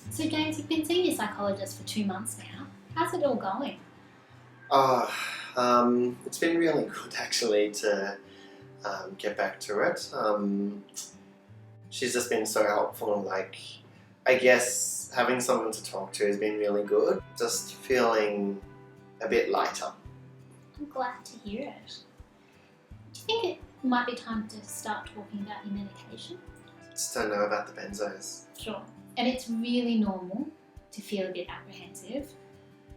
So James, you've been seeing your psychologist for 2 months now. How's it all going? It's been really good actually to get back to it. She's just been so helpful. Like, I guess having someone to talk to has been really good. Just feeling a bit lighter. I'm glad to hear it. Do you think it might be time to start talking about your medication? Just don't know about the benzos. Sure. And it's really normal to feel a bit apprehensive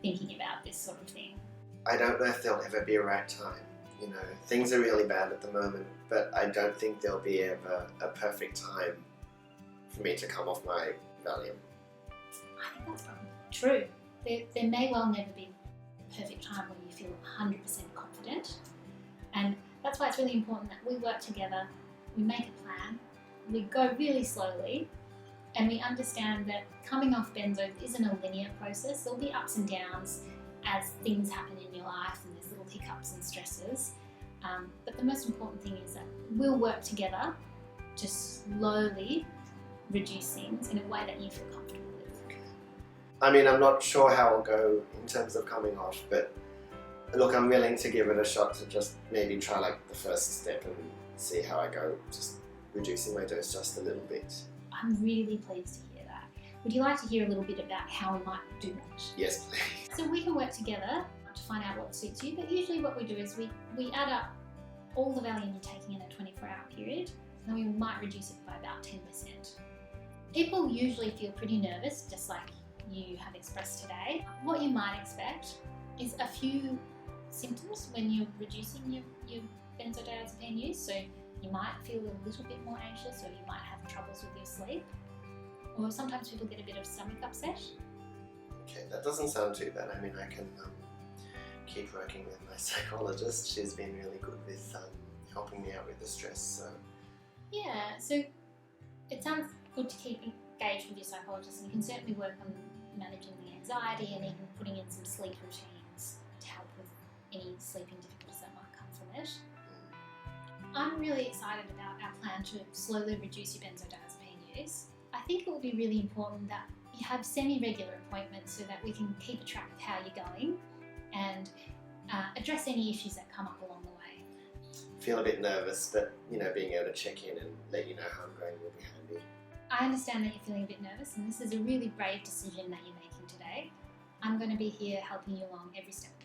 thinking about this sort of thing. I don't know if there'll ever be a right time. You know, things are really bad at the moment, but I don't think there'll be ever a perfect time for me to come off my Valium. I think that's probably true. There may well never be a perfect time when you feel 100% confident. And that's why it's really important that we work together, we make a plan, we go really slowly, and we understand that coming off benzos isn't a linear process. There'll be ups and downs as things happen in your life and there's little hiccups and stresses. But the most important thing is that we'll work together to slowly reduce things in a way that you feel comfortable with. I mean, I'm not sure how it'll go in terms of coming off, but look, I'm willing to give it a shot to just maybe try like the first step and see how I go, just reducing my dose just a little bit. I'm really pleased to hear that. Would you like to hear a little bit about how we might do that? Yes, please. So we can work together to find out what suits you, but usually what we do is we add up all the Valium you're taking in a 24-hour period, and we might reduce it by about 10%. People usually feel pretty nervous, just like you have expressed today. What you might expect is a few symptoms when you're reducing your benzodiazepine use. So you might feel a little bit more anxious, or you might have troubles with your sleep, or sometimes people get a bit of stomach upset. Okay, that doesn't sound too bad. I mean, I can keep working with my psychologist. She's been really good with helping me out with the stress. So Yeah, so it sounds good to keep engaged with your psychologist, and you can certainly work on managing the anxiety and even putting in some sleep routines to help with any sleeping difficulties that might come from it. I'm really excited about our plan to slowly reduce your benzodiazepine use. I think it will be really important that you have semi-regular appointments so that we can keep a track of how you're going and address any issues that come up along the way. feel a bit nervous, but you know, being able to check in and let you know how I'm going will be handy. I understand that you're feeling a bit nervous, and this is a really brave decision that you're making today. I'm going to be here helping you along every step